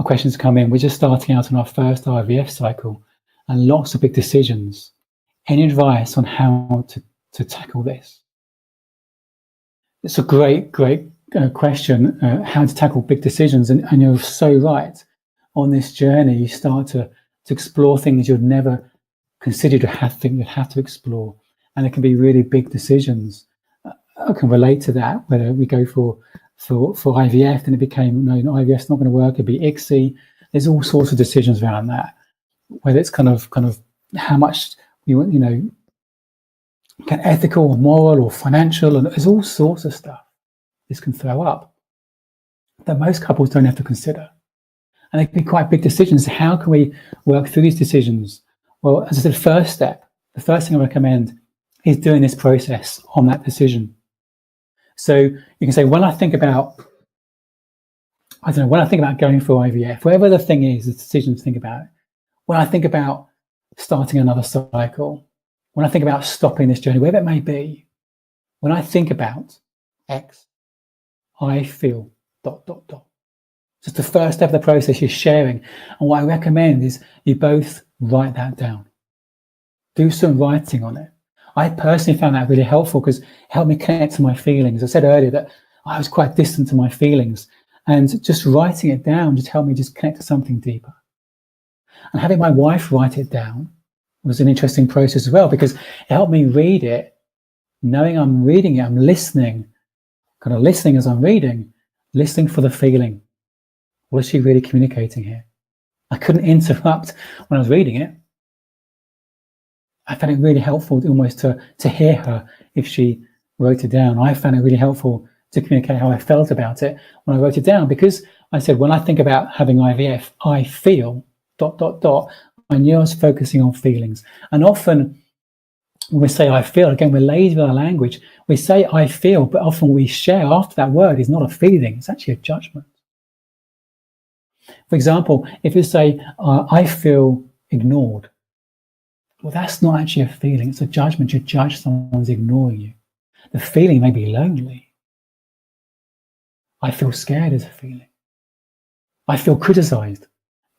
questions come in. We're just starting out on our first IVF cycle and lots of big decisions. Any advice on how to tackle this? It's a great question, how to tackle big decisions. And you're so right. On this journey, you start to explore things you'd never considered you'd have to explore. And it can be really big decisions. I can relate to that, whether we go for IVF, then it became, no, IVF's not going to work, it'd be ICSI. There's all sorts of decisions around that, whether it's kind of how much ethical or moral or financial, and there's all sorts of stuff this can throw up that most couples don't have to consider. And they can be quite big decisions. How can we work through these decisions? Well, as I said, the first thing I recommend is doing this process on that decision. So you can say, when I think about going for IVF, whatever the thing is, the decision to think about, when I think about starting another cycle, when I think about stopping this journey, wherever it may be, when I think about X, I feel ... Just the first step of the process you're sharing. And what I recommend is you both write that down. Do some writing on it. I personally found that really helpful because it helped me connect to my feelings. I said earlier that I was quite distant to my feelings, and just writing it down just helped me just connect to something deeper. And having my wife write it down was an interesting process as well, because it helped me read it, knowing I'm reading it, I'm listening, kind of listening as I'm reading, listening for the feeling. What is she really communicating here? I couldn't interrupt when I was reading it. I found it really helpful almost to hear her if she wrote it down. I found it really helpful to communicate how I felt about it when I wrote it down, because I said, when I think about having IVF, I feel ... I knew I was focusing on feelings. And often when we say I feel, again, we're lazy with our language. We say I feel, but often what we share after that word is not a feeling, it's actually a judgment. For example, if you say, I feel ignored, well, that's not actually a feeling, it's a judgment. You judge someone's ignoring you. The feeling may be lonely. I feel scared is a feeling. I feel criticized.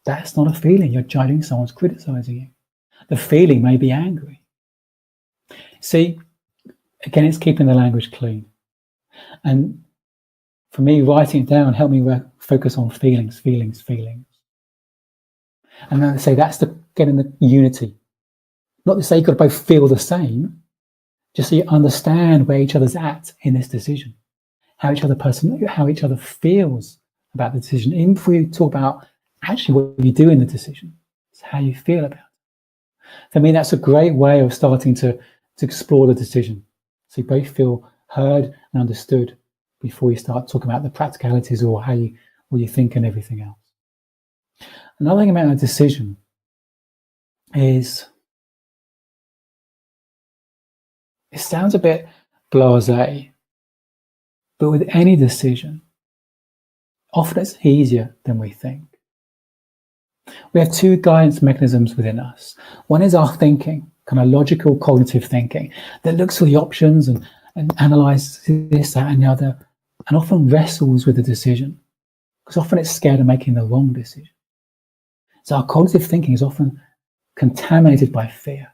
That's not a feeling. You're judging someone's criticizing you. The feeling may be angry. See, again, it's keeping the language clean. And for me, writing it down helped me focus on feelings. And then I say that's getting the unity. Not to say you've got to both feel the same, just so you understand where each other's at in this decision, how each other feels about the decision. Even before you talk about actually what you do in the decision, it's how you feel about it. For me, that's a great way of starting to explore the decision. So you both feel heard and understood before you start talking about the practicalities or what you think and everything else. Another thing about a decision is, it sounds a bit blasé, but with any decision, often it's easier than we think. We have two guidance mechanisms within us. One is our thinking, kind of logical, cognitive thinking, that looks for the options and analyzes this, that, and the other, and often wrestles with the decision, because often it's scared of making the wrong decision. So our cognitive thinking is often contaminated by fear.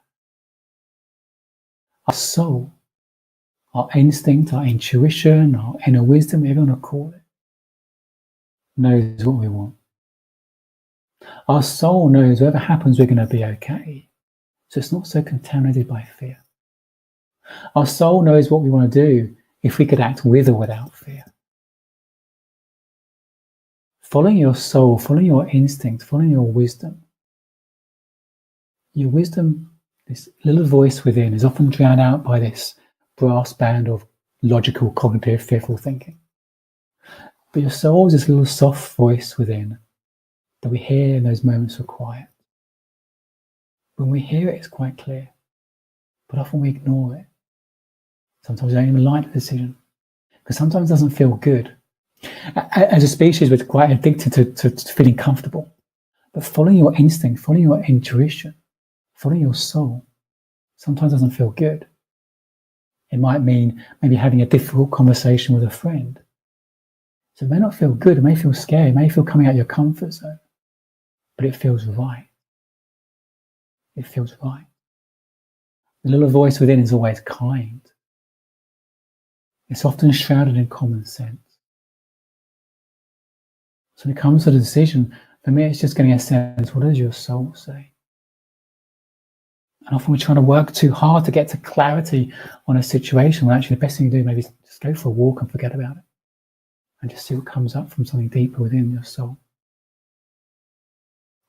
Our soul, our instinct, our intuition, our inner wisdom, whatever you want to call it, knows what we want. Our soul knows whatever happens, we're going to be okay. So it's not so contaminated by fear. Our soul knows what we want to do if we could act with or without fear. Following your soul, following your instinct, following your wisdom. Your wisdom, this little voice within, is often drowned out by this brass band of logical, cognitive, fearful thinking. But your soul is this little soft voice within that we hear in those moments of quiet. When we hear it, it's quite clear, but often we ignore it. Sometimes we don't even like the decision, because sometimes it doesn't feel good. As a species, we're quite addicted to feeling comfortable. But following your instinct, following your intuition, following your soul, sometimes doesn't feel good. It might mean maybe having a difficult conversation with a friend. So it may not feel good, it may feel scary, it may feel coming out of your comfort zone, but it feels right. It feels right. The little voice within is always kind. It's often shrouded in common sense. So when it comes to the decision, for me, it's just getting a sense, what does your soul say? And often we're trying to work too hard to get to clarity on a situation, when actually the best thing to do maybe is just go for a walk and forget about it. And just see what comes up from something deeper within your soul.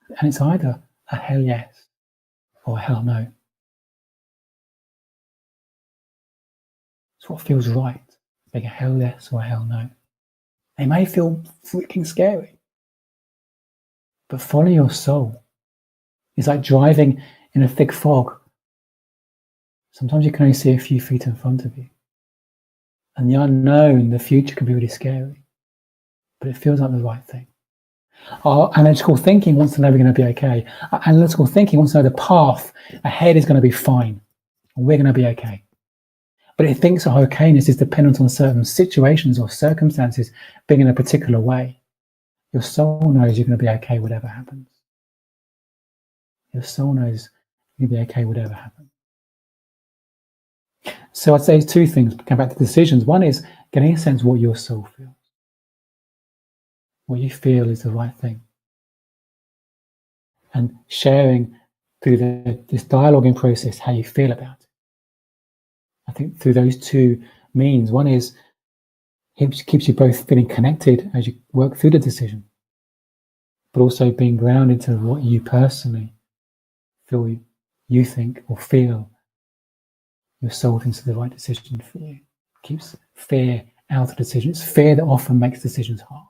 And it's either a hell yes or a hell no. It's what feels right, like a hell yes or a hell no. They may feel freaking scary, but follow your soul. It's like driving in a thick fog. Sometimes you can only see a few feet in front of you. And the unknown, the future, can be really scary, but it feels like the right thing. Our analytical thinking wants to know we're going to be okay. Our analytical thinking wants to know the path ahead is going to be fine, and we're going to be okay. But it thinks our okayness is dependent on certain situations or circumstances being in a particular way. Your soul knows you're going to be okay whatever happens. Your soul knows you're going to be okay whatever happens. So I'd say two things, come back to decisions. One is getting a sense of what your soul feels. What you feel is the right thing. And sharing through this dialoguing process how you feel about it. I think through those two means, one is it keeps you both feeling connected as you work through the decision, but also being grounded to what you personally feel you think or feel your soul thinks is the right decision for you. It keeps fear out of decisions. It's fear that often makes decisions hard.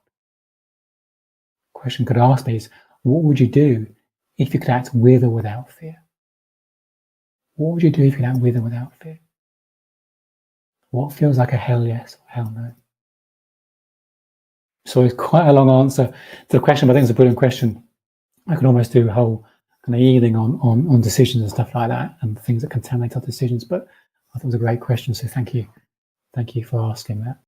The question could ask me is, what would you do if you could act with or without fear? What would you do if you could act with or without fear? What feels like a hell yes or hell no? So it's quite a long answer to the question, but I think it's a brilliant question. I could almost do a whole kind of evening on decisions and stuff like that, and things that contaminate our decisions. But I thought it was a great question, so thank you for asking that.